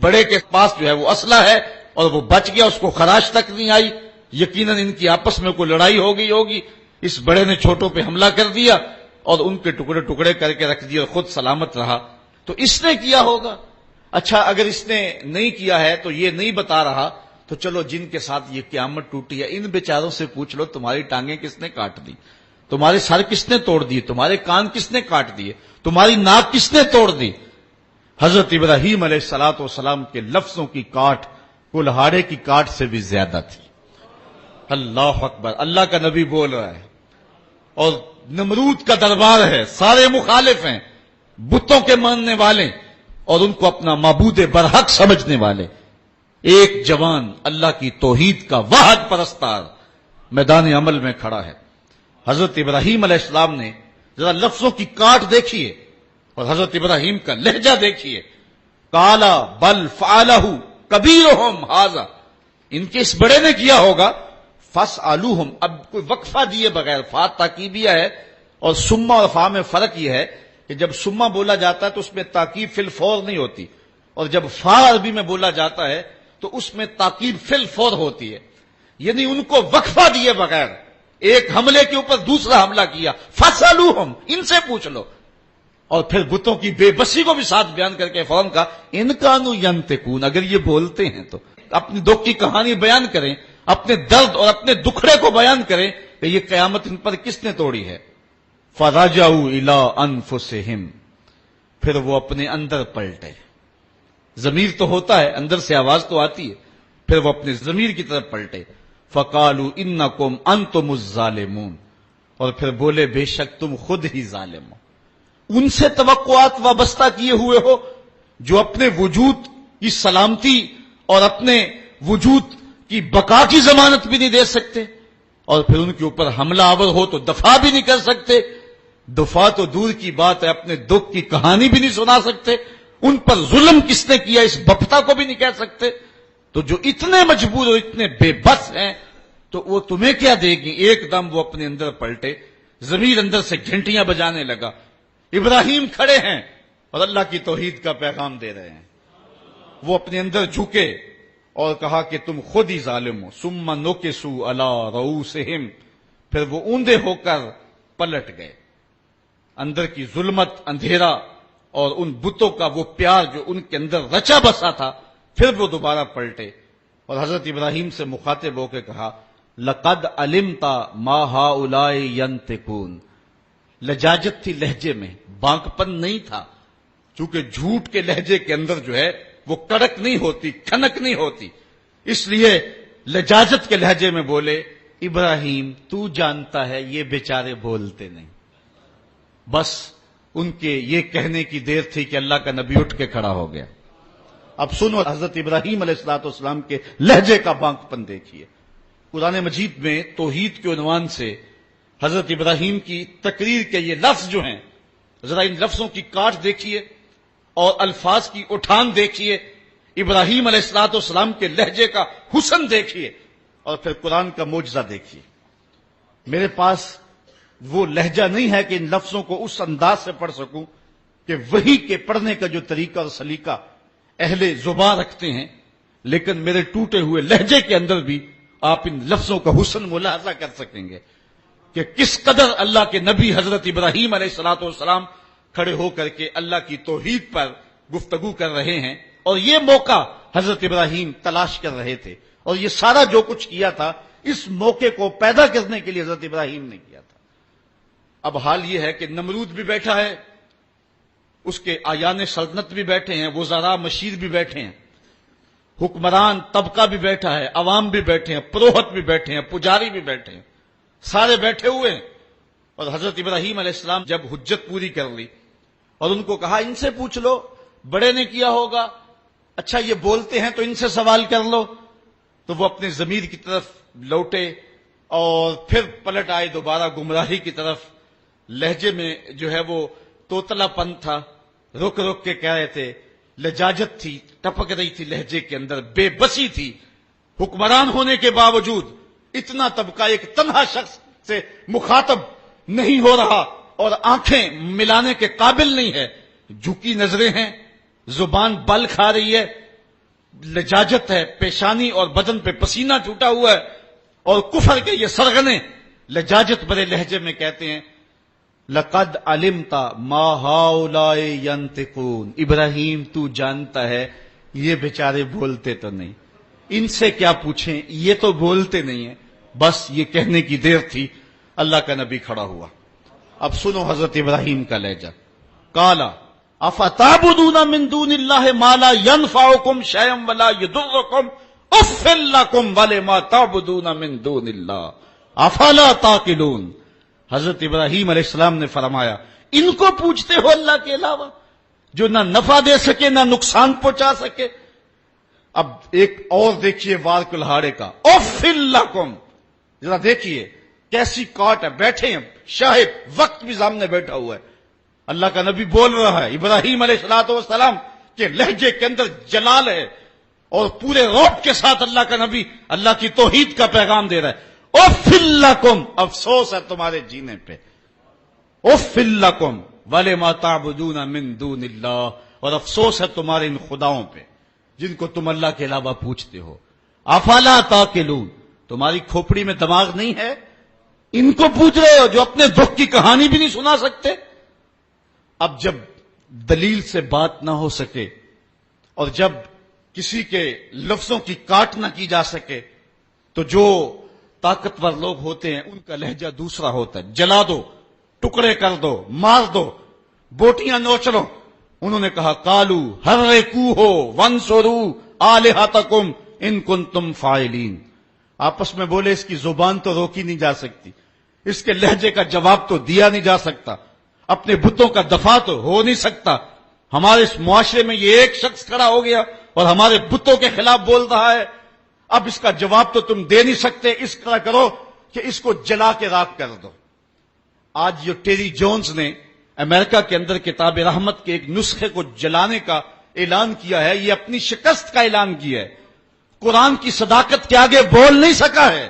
بڑے کے پاس جو ہے وہ اسلحہ ہے اور وہ بچ گیا، اس کو خراش تک نہیں آئی، یقیناً ان کی آپس میں کوئی لڑائی ہو گئی ہوگی، اس بڑے نے چھوٹوں پہ حملہ کر دیا اور ان کے ٹکڑے ٹکڑے کر کے رکھ دیے اور خود سلامت رہا، تو اس نے کیا ہوگا۔ اچھا اگر اس نے نہیں کیا ہے تو یہ نہیں بتا رہا، تو چلو جن کے ساتھ یہ قیامت ٹوٹی ہے ان بیچاروں سے پوچھ لو تمہاری ٹانگیں کس نے کاٹ دی، تمہارے سر کس نے توڑ دیے، تمہارے کان کس نے کاٹ دیے، تمہاری ناک کس نے توڑ دی۔ حضرت ابراہیم علیہ الصلوۃ والسلام کے لفظوں کی کاٹ کلہاڑے کی کاٹ سے بھی زیادہ تھی. اللہ اکبر. اللہ کا نبی بول رہا ہے اور نمرود کا دربار ہے, سارے مخالف ہیں, بتوں کے ماننے والے اور ان کو اپنا معبود برحق سمجھنے والے. ایک جوان اللہ کی توحید کا واحد پرستار میدان عمل میں کھڑا ہے. حضرت ابراہیم علیہ السلام نے ذرا لفظوں کی کاٹ دیکھیے اور حضرت ابراہیم کا لہجہ دیکھیے. کالا بل فعلہ کبیرہم ھذا, ان کے اس بڑے نے کیا ہوگا. فاسألوہم, اب کوئی وقفہ دیے بغیر, فا تاکیبیہ ہے اور سما اور فا میں فرق یہ ہے کہ جب سما بولا جاتا ہے تو اس میں تاکیب فی الفور نہیں ہوتی, اور جب فا عربی میں بولا جاتا ہے تو اس میں تاکیب فی الفور ہوتی ہے. یعنی ان کو وقفہ دیے بغیر ایک حملے کے اوپر دوسرا حملہ کیا. فاسألوہم, ان سے پوچھ لو. اور پھر بتوں کی بے بسی کو بھی ساتھ بیان کر کے فوراً کہا ان کانوا ینطقون, اگر یہ بولتے ہیں تو اپنی دکھ کی کہانی بیان کریں, اپنے درد اور اپنے دکھڑے کو بیان کریں کہ یہ قیامت ان پر کس نے توڑی ہے. فَرَجَعُوا إِلَىٰ أَنفُسِهِمْ, پھر وہ اپنے اندر پلٹے. ضمیر تو ہوتا ہے, اندر سے آواز تو آتی ہے, پھر وہ اپنے ضمیر کی طرف پلٹے. فَقَالُوا إِنَّكُمْ أَنْتُمُ الظَّالِمُونَ, اور پھر بولے بے شک تم خود ہی ظالم ہو. ان سے توقعات وابستہ کیے ہوئے ہو جو اپنے وجود کی سلامتی اور اپنے وجود کی بقا کی ضمانت بھی نہیں دے سکتے, اور پھر ان کے اوپر حملہ آور ہو تو دفاع بھی نہیں کر سکتے. دفاع تو دور کی بات ہے, اپنے دکھ کی کہانی بھی نہیں سنا سکتے. ان پر ظلم کس نے کیا اس بپتا کو بھی نہیں کہہ سکتے. تو جو اتنے مجبور اور اتنے بے بس ہیں تو وہ تمہیں کیا دے گی. ایک دم وہ اپنے اندر پلٹے, ضمیر اندر سے گھنٹیاں بجانے لگا. ابراہیم کھڑے ہیں اور اللہ کی توحید کا پیغام دے رہے ہیں. وہ اپنے اندر جھکے اور کہا کہ تم خود ہی ظالم ہو. ثم نکسوا علی رؤوسہم, پھر وہ اوندے ہو کر پلٹ گئے. اندر کی ظلمت, اندھیرا اور ان بتوں کا وہ پیار جو ان کے اندر رچا بسا تھا, پھر وہ دوبارہ پلٹے اور حضرت ابراہیم سے مخاطب ہو کے کہا لقد علمت ما ہؤلاء ینطقون. لجاجت تھی لہجے میں, بانک پن نہیں تھا, چونکہ جھوٹ کے لہجے کے اندر جو ہے وہ کڑک نہیں ہوتی, کھنک نہیں ہوتی, اس لیے لجاجت کے لہجے میں بولے ابراہیم تو جانتا ہے یہ بیچارے بولتے نہیں. بس ان کے یہ کہنے کی دیر تھی کہ اللہ کا نبی اٹھ کے کھڑا ہو گیا. اب سنو حضرت ابراہیم علیہ الصلوۃ والسلام کے لہجے کا بانک پن دیکھیے. قرآن مجید میں توحید کے عنوان سے حضرت ابراہیم کی تقریر کے یہ لفظ جو ہیں, ذرا ان لفظوں کی کاٹ دیکھیے اور الفاظ کی اٹھان دیکھیے, ابراہیم علیہ الصلوۃ والسلام کے لہجے کا حسن دیکھیے اور پھر قرآن کا معجزہ دیکھیے. میرے پاس وہ لہجہ نہیں ہے کہ ان لفظوں کو اس انداز سے پڑھ سکوں کہ وحی کے پڑھنے کا جو طریقہ اور سلیقہ اہل زبان رکھتے ہیں, لیکن میرے ٹوٹے ہوئے لہجے کے اندر بھی آپ ان لفظوں کا حسن ملاحظہ کر سکیں گے کہ کس قدر اللہ کے نبی حضرت ابراہیم علیہ الصلوۃ والسلام کھڑے ہو کر کے اللہ کی توحید پر گفتگو کر رہے ہیں, اور یہ موقع حضرت ابراہیم تلاش کر رہے تھے, اور یہ سارا جو کچھ کیا تھا اس موقع کو پیدا کرنے کے لیے حضرت ابراہیم نے کیا تھا. اب حال یہ ہے کہ نمرود بھی بیٹھا ہے, اس کے آیان سلطنت بھی بیٹھے ہیں, وزراء مشیر بھی بیٹھے ہیں, حکمران طبقہ بھی بیٹھا ہے, عوام بھی بیٹھے ہیں, پروہت بھی بیٹھے ہیں, پجاری بھی بیٹھے ہیں, سارے بیٹھے ہوئے ہیں. اور حضرت ابراہیم علیہ السلام جب حجت پوری کر لی اور ان کو کہا ان سے پوچھ لو, بڑے نے کیا ہوگا, اچھا یہ بولتے ہیں تو ان سے سوال کر لو, تو وہ اپنے ضمیر کی طرف لوٹے اور پھر پلٹ آئے دوبارہ گمراہی کی طرف. لہجے میں جو ہے وہ توتلا پن تھا, رک رک کے کہہ رہے تھے, لجاجت تھی, ٹپک رہی تھی لہجے کے اندر, بے بسی تھی. حکمران ہونے کے باوجود اتنا طبقہ ایک تنہا شخص سے مخاطب نہیں ہو رہا اور آنکھیں ملانے کے قابل نہیں ہے, جھکی نظریں ہیں, زبان بل کھا رہی ہے, لجاجت ہے, پیشانی اور بدن پہ پسینہ چھوٹا ہوا ہے, اور کفر کے یہ سرغنے لجاجت بھرے لہجے میں کہتے ہیں لقد علمت ما ہؤلاء ینطقون. ابراہیم تو جانتا ہے یہ بیچارے بولتے تو نہیں, ان سے کیا پوچھیں, یہ تو بولتے نہیں ہیں. بس یہ کہنے کی دیر تھی, اللہ کا نبی کھڑا ہوا. اب سنو حضرت ابراہیم کا لہجہ. کالا, افتعبدون من دون اللہ ما لا ينفعکم شیئا ولا یضرکم اف لکم ولما تعبدون من دون اللہ افلا تعقلون. حضرت ابراہیم علیہ السلام نے فرمایا ان کو پوچھتے ہو اللہ کے علاوہ جو نہ نفع دے سکے نہ نقصان پہنچا سکے. اب ایک اور دیکھیے وار کلہاڑے کا اف لکم. ذرا دیکھیے کیسی کاٹ ہے. بیٹھے ہیں شاہد وقت بھی سامنے بیٹھا ہوا ہے. اللہ کا نبی بول رہا ہے ابراہیم علیہ الصلوۃ والسلام کے لہجے کے اندر جلال ہے اور پورے روب کے ساتھ اللہ کا نبی اللہ کی توحید کا پیغام دے رہا ہے. اف لکم افسوس ہے تمہارے جینے پہ. اف لکم ولما تعبدون من دون اللہ اور افسوس ہے تمہارے ان خداؤں پہ جن کو تم اللہ کے علاوہ پوچھتے ہو. افلا تعقلون. تمہاری کھوپڑی میں دماغ نہیں ہے. ان کو پوچھ رہے ہو جو اپنے دکھ کی کہانی بھی نہیں سنا سکتے. اب جب دلیل سے بات نہ ہو سکے اور جب کسی کے لفظوں کی کاٹ نہ کی جا سکے تو جو طاقتور لوگ ہوتے ہیں ان کا لہجہ دوسرا ہوتا ہے. جلا دو, ٹکڑے کر دو, مار دو, بوٹیاں نوچ لو. انہوں نے کہا قالو حرقوہ وانصروا آلہتکم ان کنتم فاعلین. آپس میں بولے اس کی زبان تو روکی نہیں جا سکتی, اس کے لہجے کا جواب تو دیا نہیں جا سکتا, اپنے بتوں کا دفاع تو ہو نہیں سکتا. ہمارے اس معاشرے میں یہ ایک شخص کھڑا ہو گیا اور ہمارے بتوں کے خلاف بول رہا ہے. اب اس کا جواب تو تم دے نہیں سکتے. اس طرح کرو کہ اس کو جلا کے راکھ کر دو. آج یہ ٹیری جونز نے امریکہ کے اندر کتاب رحمت کے ایک نسخے کو جلانے کا اعلان کیا ہے. یہ اپنی شکست کا اعلان کیا ہے. قرآن کی صداقت کے آگے بول نہیں سکا ہے.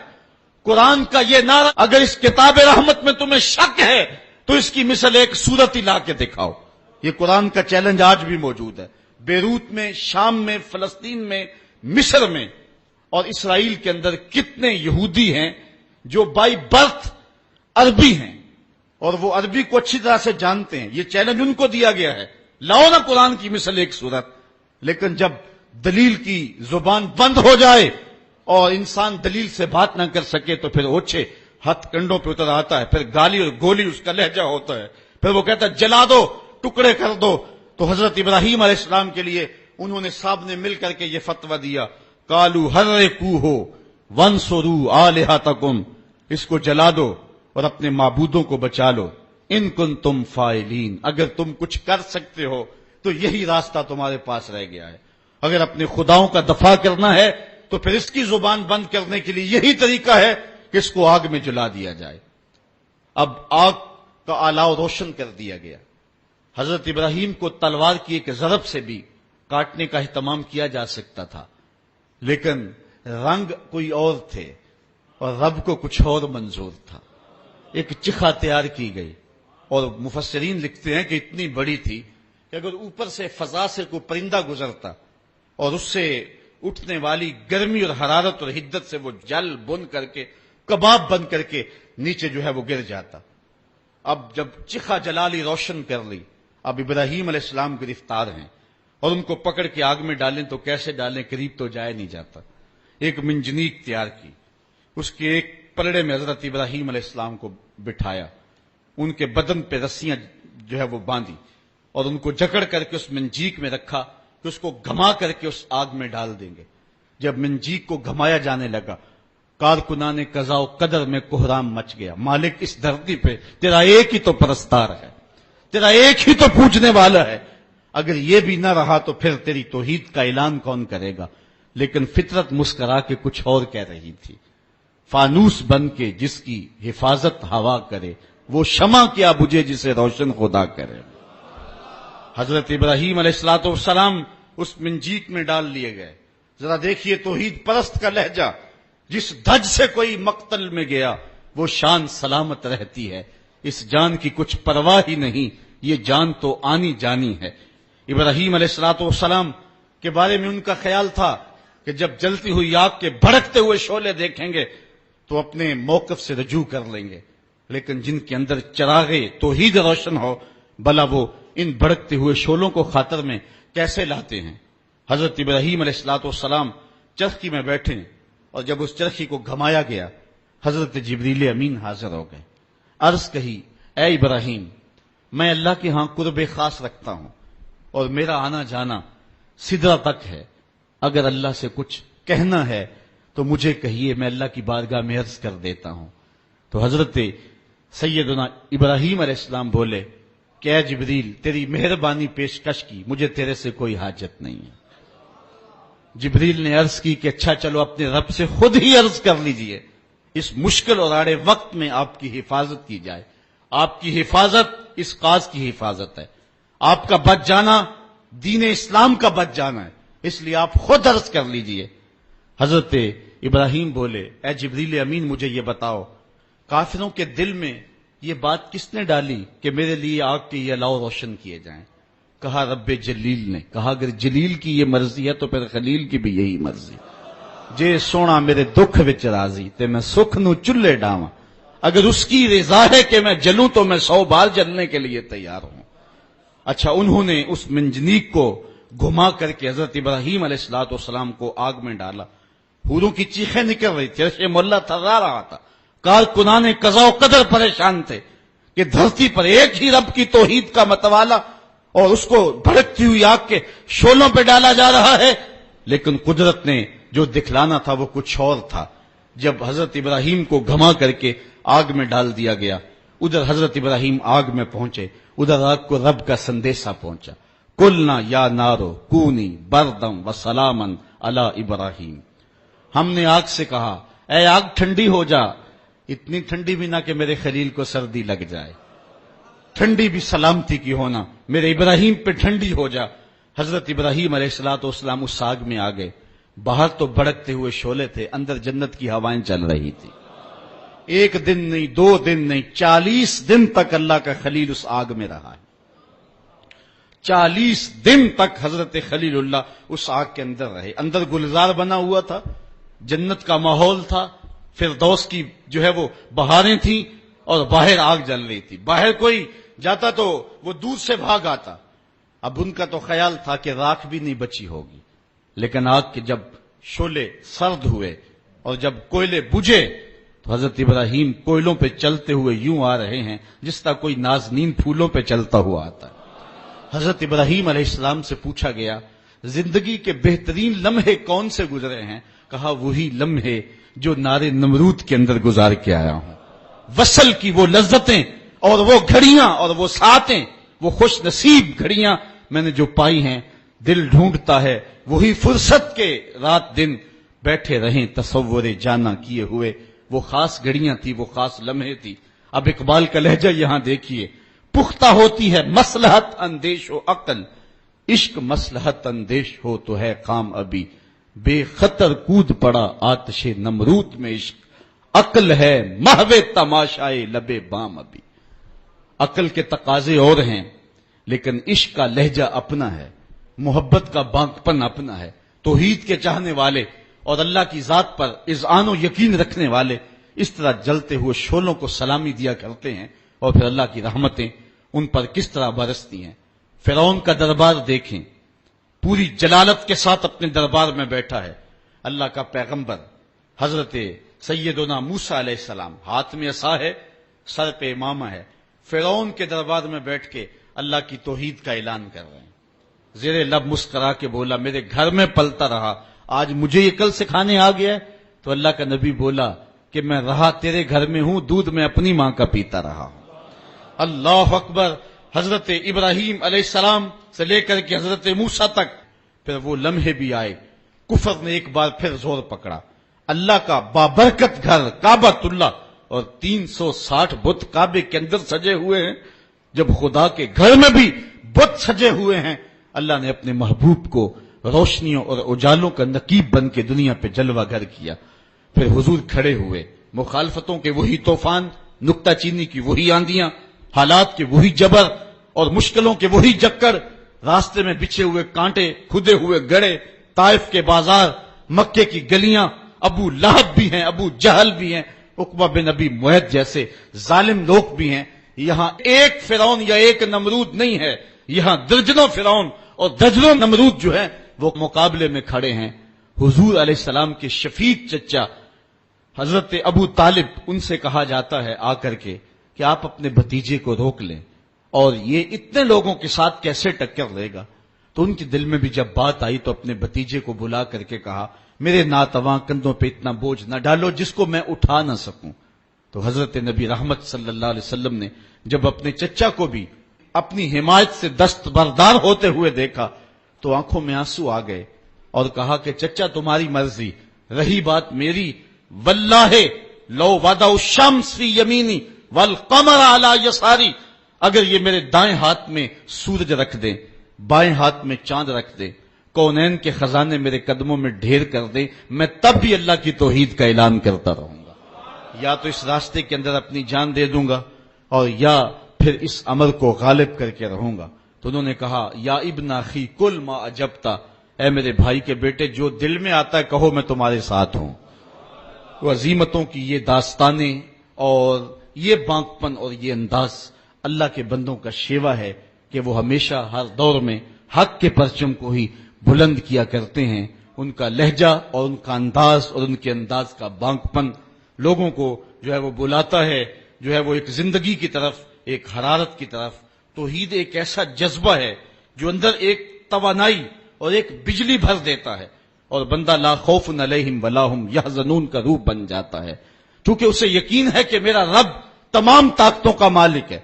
قرآن کا یہ نعرہ اگر اس کتاب رحمت میں تمہیں شک ہے تو اس کی مثل ایک سورت ہی لا کے دکھاؤ. یہ قرآن کا چیلنج آج بھی موجود ہے. بیروت میں, شام میں, فلسطین میں, مصر میں اور اسرائیل کے اندر کتنے یہودی ہیں جو بائی برتھ عربی ہیں اور وہ عربی کو اچھی طرح سے جانتے ہیں. یہ چیلنج ان کو دیا گیا ہے, لاؤ نا قرآن کی مثل ایک سورت. لیکن جب دلیل کی زبان بند ہو جائے اور انسان دلیل سے بات نہ کر سکے تو پھر اوچھے ہاتھ کنڈوں پہ اتر آتا ہے. پھر گالی اور گولی اس کا لہجہ ہوتا ہے. پھر وہ کہتا ہے جلا دو, ٹکڑے کر دو. تو حضرت ابراہیم علیہ السلام کے لیے انہوں نے سب نے مل کر کے یہ فتویٰ دیا قالوا حرقوہ وانصروا آلہتکم. اس کو جلا دو اور اپنے معبودوں کو بچا لو. ان کنتم فاعلین. اگر تم کچھ کر سکتے ہو تو یہی راستہ تمہارے پاس رہ گیا ہے. اگر اپنے خداؤں کا دفاع کرنا ہے تو پھر اس کی زبان بند کرنے کے لیے یہی طریقہ ہے کہ اس کو آگ میں جلا دیا جائے. اب آگ کا آلاؤ روشن کر دیا گیا. حضرت ابراہیم کو تلوار کی ایک ضرب سے بھی کاٹنے کا اہتمام کیا جا سکتا تھا, لیکن رنگ کوئی اور تھے اور رب کو کچھ اور منظور تھا. ایک چخا تیار کی گئی اور مفسرین لکھتے ہیں کہ اتنی بڑی تھی کہ اگر اوپر سے فضا سے کوئی پرندہ گزرتا اور اس سے اٹھنے والی گرمی اور حرارت اور حدت سے وہ جل بن کر کے کباب بن کر کے نیچے جو ہے وہ گر جاتا. اب جب چخا جلالی روشن کر لی, اب ابراہیم علیہ السلام گرفتار ہیں اور ان کو پکڑ کے آگ میں ڈالیں تو کیسے ڈالیں, قریب تو جایا نہیں جاتا. ایک منجنیق تیار کی, اس کے ایک پلڑے میں حضرت ابراہیم علیہ السلام کو بٹھایا, ان کے بدن پہ رسیاں جو ہے وہ باندھی اور ان کو جکڑ کر کے اس منجیق میں رکھا کہ اس کو گھما کر کے اس آگ میں ڈال دیں گے. جب منجیق کو گھمایا جانے لگا کارکنان قضاء و قدر میں کوہرام مچ گیا. مالک اس دھرتی پہ تیرا ایک ہی تو پرستار ہے, تیرا ایک ہی تو پوجنے والا ہے. اگر یہ بھی نہ رہا تو پھر تیری توحید کا اعلان کون کرے گا. لیکن فطرت مسکرا کے کچھ اور کہہ رہی تھی. فانوس بن کے جس کی حفاظت ہوا کرے وہ شمع کیا بجھے جسے روشن خدا کرے. حضرت ابراہیم علیہ الصلوۃ والسلام اس منجیق میں ڈال لیے گئے. ذرا دیکھیے توحید پرست کا لہجہ. جس دھج سے کوئی مقتل میں گیا وہ شان سلامت رہتی ہے. اس جان کی کچھ پرواہ ہی نہیں, یہ جان تو آنی جانی ہے. ابراہیم علیہ الصلوۃ والسلام کے بارے میں ان کا خیال تھا کہ جب جلتی ہوئی آگ کے بھڑکتے ہوئے شعلے دیکھیں گے تو اپنے موقف سے رجوع کر لیں گے. لیکن جن کے اندر چراغے توحید روشن ہو بھلا وہ ان بھڑکتے ہوئے شعلوں کو خاطر میں کیسے لاتے ہیں. حضرت ابراہیم علیہ الصلوۃ والسلام چرخی میں بیٹھے اور جب اس چرخی کو گھمایا گیا حضرت جبریل امین حاضر ہو گئے. عرض کہی اے ابراہیم, میں اللہ کے ہاں قرب خاص رکھتا ہوں اور میرا آنا جانا سدرہ تک ہے، اگر اللہ سے کچھ کہنا ہے تو مجھے کہیے، میں اللہ کی بارگاہ میں عرض کر دیتا ہوں۔ تو حضرت سیدنا ابراہیم علیہ السلام بولے کہ اے جبریل، تیری مہربانی پیشکش کی، مجھے تیرے سے کوئی حاجت نہیں ہے۔ جبریل نے عرض کی کہ اچھا چلو اپنے رب سے خود ہی عرض کر لیجئے، اس مشکل اور آڑے وقت میں آپ کی حفاظت کی جائے۔ آپ کی حفاظت اس قاض کی حفاظت ہے، آپ کا بچ جانا دین اسلام کا بچ جانا ہے، اس لیے آپ خود عرض کر لیجئے۔ حضرت ابراہیم بولے اے جبریل امین، مجھے یہ بتاؤ، کافروں کے دل میں یہ بات کس نے ڈالی کہ میرے لیے آگ کے یہ الاؤ روشن کیے جائیں؟ کہا رب جلیل نے۔ کہا اگر جلیل کی یہ مرضی ہے تو پھر خلیل کی بھی یہی مرضی۔ جے سونا میرے دکھ وچ راضی تے میں سکھ نو چلے ڈاواں، اگر اس کی رضا ہے کہ میں جلوں تو میں 100 بار جلنے کے لیے تیار ہوں۔ اچھا، انہوں نے اس منجنیق کو گھما کر کے حضرت ابراہیم علیہ السلام کو آگ میں ڈالا۔ حوروں کی چیخیں نکل رہی تھی، عرش مولا تھرا رہا تھا، کارکنان قضا و قدر پریشان تھے کہ دھرتی پر ایک ہی رب کی توحید کا متوالا اور اس کو بھڑکتی ہوئی آگ کے شعلوں پہ ڈالا جا رہا ہے، لیکن قدرت نے جو دکھلانا تھا وہ کچھ اور تھا۔ جب حضرت ابراہیم کو گھما کر کے آگ میں ڈال دیا گیا، ادھر حضرت ابراہیم آگ میں پہنچے، ادھر آگ کو رب کا سندیشہ پہنچا، قلنا یا نارو کونی بردم و سلامن علی ابراہیم۔ ہم نے آگ سے کہا اے آگ ٹھنڈی ہو جا، اتنی ٹھنڈی بھی نہ کہ میرے خلیل کو سردی لگ جائے، ٹھنڈی بھی سلامتی کی ہونا، میرے ابراہیم پہ ٹھنڈی ہو جا۔ حضرت ابراہیم علیہ السلام اس آگ میں آ گئے۔ باہر تو بھڑکتے ہوئے شعلے تھے، اندر جنت کی ہوائیں چل رہی تھی۔ ایک دن نہیں، 2 دن نہیں، 40 دن تک اللہ کا خلیل اس آگ میں رہا ہے۔ 40 دن تک حضرت خلیل اللہ اس آگ کے اندر رہے۔ اندر گلزار بنا ہوا تھا، جنت کا ماحول تھا، فردوس کی جو ہے وہ بہاریں تھیں، اور باہر آگ جل رہی تھی۔ باہر کوئی جاتا تو وہ دور سے بھاگ آتا۔ اب ان کا تو خیال تھا کہ راکھ بھی نہیں بچی ہوگی، لیکن آگ کے جب شعلے سرد ہوئے اور جب کوئلے بجھے تو حضرت ابراہیم کوئلوں پہ چلتے ہوئے یوں آ رہے ہیں جس طرح کوئی نازنین پھولوں پہ چلتا ہوا آتا ہے۔ حضرت ابراہیم علیہ السلام سے پوچھا گیا زندگی کے بہترین لمحے کون سے گزرے ہیں؟ کہا وہی لمحے جو نار نمرود کے اندر گزار کے آیا ہوں۔ وصل کی وہ لذتیں اور وہ گھڑیاں اور وہ ساعتیں، وہ خوش نصیب گھڑیاں میں نے جو پائی ہیں، دل ڈھونڈتا ہے وہی فرصت کے رات دن بیٹھے رہیں تصور جانا کیے ہوئے۔ وہ خاص گھڑیاں تھی، وہ خاص لمحے تھی۔ اب اقبال کا لہجہ یہاں دیکھیے، پختہ ہوتی ہے مصلحت اندیش و عقل، عشق مصلحت اندیش ہو تو ہے کام ابھی، بے خطر کود پڑا آتش نمرود میں عشق، عقل ہے محو تماشائے لبے بام ابھی۔ عقل کے تقاضے اور ہیں، لیکن عشق کا لہجہ اپنا ہے، محبت کا بانکپن اپنا ہے۔ توحید کے چاہنے والے اور اللہ کی ذات پر اذعان و یقین رکھنے والے اس طرح جلتے ہوئے شعلوں کو سلامی دیا کرتے ہیں، اور پھر اللہ کی رحمتیں ان پر کس طرح برستی ہیں۔ فرعون کا دربار دیکھیں، پوری جلالت کے ساتھ اپنے دربار میں بیٹھا ہے۔ اللہ کا پیغمبر حضرت سیدنا موسیٰ علیہ السلام، ہاتھ میں عصا ہے، سر پہ امامہ ہے، فرعون کے دربار میں بیٹھ کے اللہ کی توحید کا اعلان کر رہے ہیں۔ زیر لب مسکرا کے بولا میرے گھر میں پلتا رہا، آج مجھے یہ کل سکھانے آ گیا ہے؟ تو اللہ کا نبی بولا کہ میں رہا تیرے گھر میں ہوں، دودھ میں اپنی ماں کا پیتا رہا ہوں۔ اللہ اکبر۔ حضرت ابراہیم علیہ السلام سے لے کر کے حضرت موسیٰ تک پھر وہ لمحے بھی آئے، کفر نے ایک بار پھر زور پکڑا۔ اللہ کا بابرکت گھر کعبۃ اللہ اور 360 بت کعبے کے اندر سجے ہوئے ہیں۔ جب خدا کے گھر میں بھی بت سجے ہوئے ہیں، اللہ نے اپنے محبوب کو روشنیوں اور اجالوں کا نقیب بن کے دنیا پہ جلوہ گر کیا۔ پھر حضور کھڑے ہوئے، مخالفتوں کے وہی طوفان، نکتہ چینی کی وہی آندیاں، حالات کے وہی جبر اور مشکلوں کے وہی جکڑ، راستے میں بچھے ہوئے کانٹے، کھدے ہوئے گڑے، طائف کے بازار، مکے کی گلیاں، ابو لہب بھی ہیں، ابو جہل بھی ہیں، عقبہ بن ابی معیط جیسے ظالم لوگ بھی ہیں۔ یہاں ایک فرعون یا ایک نمرود نہیں ہے، یہاں درجنوں فرعون اور درجنوں نمرود جو ہیں وہ مقابلے میں کھڑے ہیں۔ حضور علیہ السلام کے شفیق چچا حضرت ابو طالب، ان سے کہا جاتا ہے آ کر کے کہ آپ اپنے بھتیجے کو روک لیں، اور یہ اتنے لوگوں کے ساتھ کیسے ٹکر لے گا؟ تو ان کے دل میں بھی جب بات آئی تو اپنے بھتیجے کو بلا کر کے کہا میرے ناتواں کندھوں پہ اتنا بوجھ نہ ڈالو جس کو میں اٹھا نہ سکوں. تو حضرت نبی رحمت صلی اللہ علیہ وسلم نے جب اپنے چچا کو بھی اپنی حمایت سے دستبردار ہوتے ہوئے دیکھا تو آنکھوں میں آنسو آ گئے اور کہا کہ چچا تمہاری مرضی، رہی بات میری، واللہ لو وضع الشمس فی یمینی والقمر علی یساری، اگر یہ میرے دائیں ہاتھ میں سورج رکھ دیں، بائیں ہاتھ میں چاند رکھ دیں، کونین کے خزانے میرے قدموں میں ڈھیر کر دیں، میں تب بھی اللہ کی توحید کا اعلان کرتا رہوں گا. یا تو اس راستے کے اندر اپنی جان دے دوں گا اور یا پھر اس امر کو غالب کر کے رہوں گا. تو انہوں نے کہا یا ابن اخی کل ما اجبتا، اے میرے بھائی کے بیٹے جو دل میں آتا ہے کہو میں تمہارے ساتھ ہوں. وہ عظیمتوں کی یہ داستانیں اور یہ بانکپن اور یہ انداز اللہ کے بندوں کا شیوا ہے کہ وہ ہمیشہ ہر دور میں حق کے پرچم کو ہی بلند کیا کرتے ہیں. ان کا لہجہ اور ان کا انداز اور ان کے انداز کا بانکپن لوگوں کو جو ہے وہ بلاتا ہے، جو ہے وہ ایک زندگی کی طرف، ایک حرارت کی طرف. توحید ایک ایسا جذبہ ہے جو اندر ایک توانائی اور ایک بجلی بھر دیتا ہے اور بندہ لا خوف علیہم ولا ہم یحزنون کا روح بن جاتا ہے، کیونکہ اسے یقین ہے کہ میرا رب تمام طاقتوں کا مالک ہے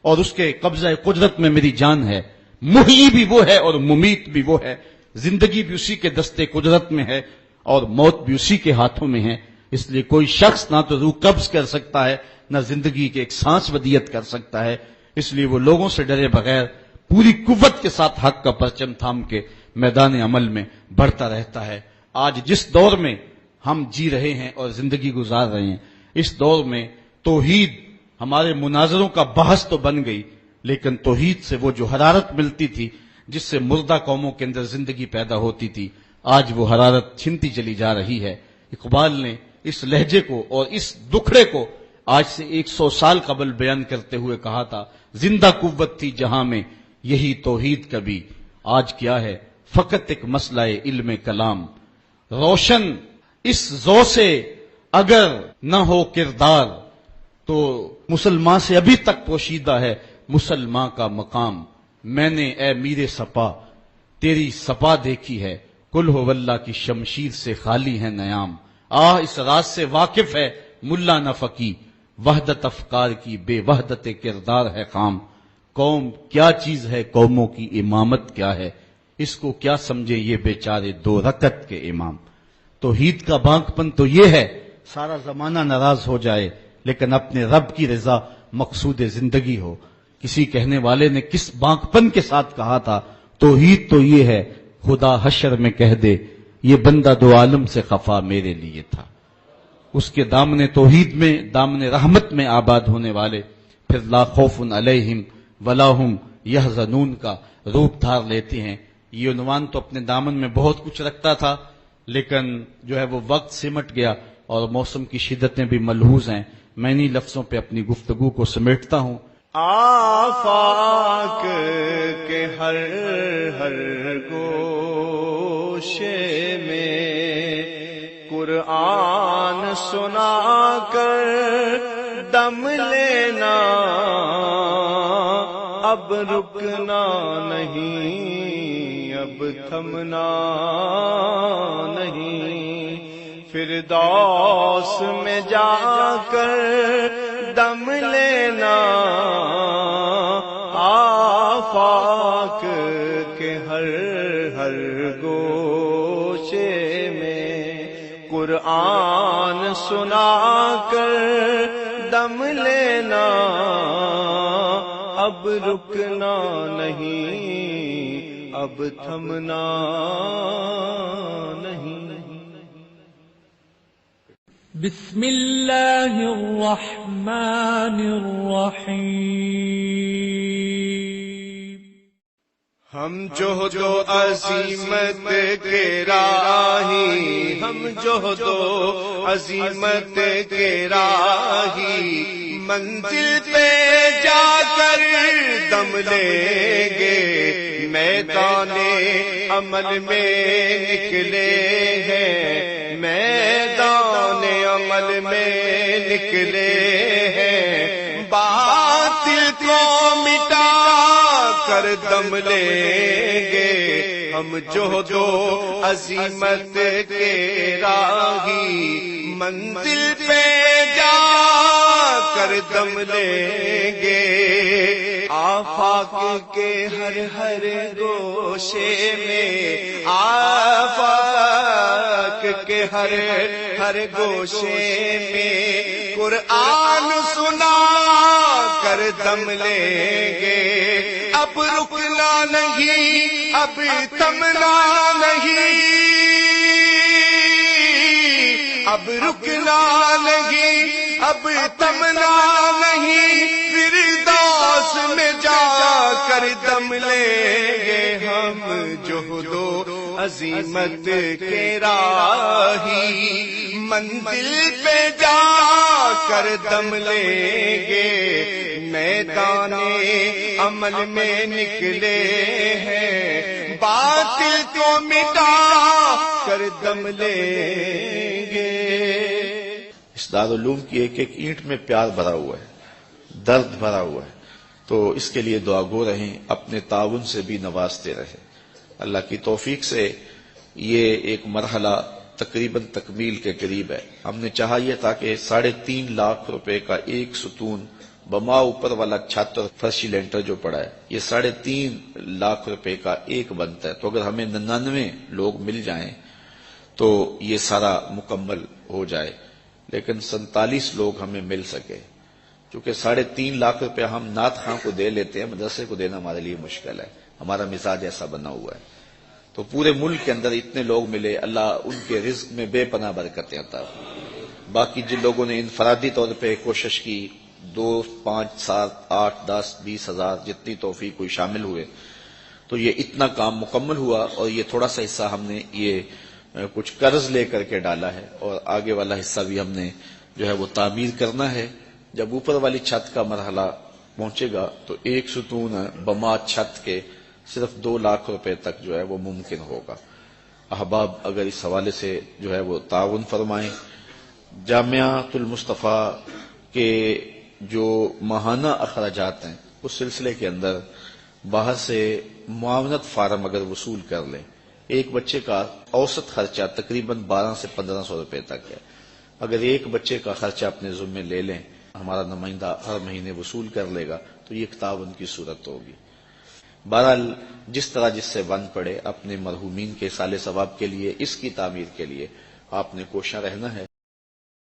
اور اس کے قبضہ قدرت میں میری جان ہے. محیی بھی وہ ہے اور ممیت بھی وہ ہے، زندگی بھی اسی کے دستے قدرت میں ہے اور موت بھی اسی کے ہاتھوں میں ہے. اس لیے کوئی شخص نہ تو روح قبض کر سکتا ہے نہ زندگی کے ایک سانس ودیت کر سکتا ہے. اس لیے وہ لوگوں سے ڈرے بغیر پوری قوت کے ساتھ حق کا پرچم تھام کے میدان عمل میں بڑھتا رہتا ہے. آج جس دور میں ہم جی رہے ہیں اور زندگی گزار رہے ہیں، اس دور میں توحید ہمارے مناظروں کا بحث تو بن گئی، لیکن توحید سے وہ جو حرارت ملتی تھی جس سے مردہ قوموں کے اندر زندگی پیدا ہوتی تھی، آج وہ حرارت چھنتی چلی جا رہی ہے. اقبال نے اس لہجے کو اور اس دکھڑے کو آج سے 100 سال قبل بیان کرتے ہوئے کہا تھا زندہ قوت تھی جہاں میں یہی توحید کبھی، آج کیا ہے فقط ایک مسئلہ علم کلام. روشن اس ذو سے اگر نہ ہو کردار تو مسلمان سے ابھی تک پوشیدہ ہے مسلمان کا مقام. میں نے اے میر سپا تیری سپا دیکھی ہے، کل ہو واللہ کی شمشیر سے خالی ہے نیام. اس راز سے واقف ہے ملا نہ فقی، وحدت افکار کی بے وحدت کردار ہے خام. قوم کیا چیز ہے، قوموں کی امامت کیا ہے، اس کو کیا سمجھے یہ بیچارے 2 رکعت کے امام. توحید کا بانکپن تو یہ ہے سارا زمانہ ناراض ہو جائے لیکن اپنے رب کی رضا مقصود زندگی ہو. کسی کہنے والے نے کس بانکپن کے ساتھ کہا تھا توحید تو یہ ہے خدا حشر میں کہہ دے یہ بندہ 2 عالم سے خفا میرے لیے تھا. اس کے دامن توحید میں، دامن رحمت میں آباد ہونے والے پھر لا خوف علیہم ولا ہم یحزنون کا روپ دھار لیتے ہیں. یہ عنوان تو اپنے دامن میں بہت کچھ رکھتا تھا لیکن جو ہے وہ وقت سمٹ گیا اور موسم کی شدتیں بھی ملحوظ ہیں. میں انہی لفظوں پہ اپنی گفتگو کو سمیٹتا ہوں. آفاق کے ہر ہر گوشے میں قرآن سنا کر دم لینا، اب رکنا نہیں، اب تھمنا نہیں. فردوس میں جا کر دم لینا، آفاق کے ہر ہر گوشے میں قرآن سنا کر دم لینا، اب رکنا نہیں، اب تھمنا نہیں. بسم اللہ الرحمن الرحیم. ہم جہد و عظیمت کے راہی، ہم جہد و عظیمت کے راہی، منزل پہ جا کر دم لیں گے، میدان عمل میں نکلے ہیں، میدان عمل میں نکلے ہیں. باطل کو مٹا کر دم لیں گے، ہم جوہد و عزیمت کے راہی منزل پہ جا کر دم لیں گے آفاق کے ہر ہر گوشے میں آفاق کے ہر ہر گوشے میں قرآن سنا کر دم لیں گے اب رکنا نہیں اب تھمنا نہیں اب رکنا نہیں اب تھمنا نہیں فردوس میں جا کر دم لیں گے ہم جوہد و عزیمت کے راہی منزل پہ جا کر دم لیں گے میدان عمل میں نکلے ہیں باطل کو مٹا کر دم لیں گے۔ اس دارالعلوم کی ایک ایک اینٹ میں پیار بھرا ہوا ہے، درد بھرا ہوا ہے، تو اس کے لیے دعا گو رہیں، اپنے تعاون سے بھی نوازتے رہیں۔ اللہ کی توفیق سے یہ ایک مرحلہ تقریباً تکمیل کے قریب ہے۔ ہم نے چاہا یہ تھا کہ 3.5 لاکھ روپے کا ایک ستون بما اوپر والا چھت اور فرشی لینٹر جو پڑا ہے یہ 3.5 لاکھ روپے کا ایک بنتا ہے، تو اگر ہمیں 99 لوگ مل جائیں تو یہ سارا مکمل ہو جائے، لیکن 47 لوگ ہمیں مل سکے، چونکہ 3.5 لاکھ روپے ہم نعت خواں کو دے لیتے ہیں، مدرسے کو دینا ہمارے لیے مشکل ہے، ہمارا مزاج ایسا بنا ہوا ہے۔ تو پورے ملک کے اندر اتنے لوگ ملے، اللہ ان کے رزق میں بے پناہ برکتیں عطا فرمائے۔ باقی جن لوگوں نے انفرادی طور پہ کوشش کی 2، 5، 7، 8، 10، 20 ہزار جتنی توفیق کوئی شامل ہوئے، تو یہ اتنا کام مکمل ہوا، اور یہ تھوڑا سا حصہ ہم نے یہ کچھ قرض لے کر کے ڈالا ہے، اور آگے والا حصہ بھی ہم نے جو ہے وہ تعمیر کرنا ہے۔ جب اوپر والی چھت کا مرحلہ پہنچے گا تو ایک ستون بما چھت کے صرف 2 لاکھ روپے تک جو ہے وہ ممکن ہوگا۔ احباب اگر اس حوالے سے جو ہے وہ تعاون فرمائیں۔ جامعۃ المصطفیٰ کے جو ماہانہ اخراجات ہیں اس سلسلے کے اندر باہر سے معاونت فارم اگر وصول کر لیں، ایک بچے کا اوسط خرچہ تقریباً 1200 سے 1500 روپے تک ہے۔ اگر ایک بچے کا خرچہ اپنے ذمے لے لیں، ہمارا نمائندہ ہر مہینے وصول کر لے گا، تو یہ ایک تعاون کی صورت ہوگی۔ بہرحال جس طرح جس سے بن پڑے، اپنے مرحومین کے صالح ثواب کے لیے، اس کی تعمیر کے لیے آپ نے کوشاں رہنا ہے۔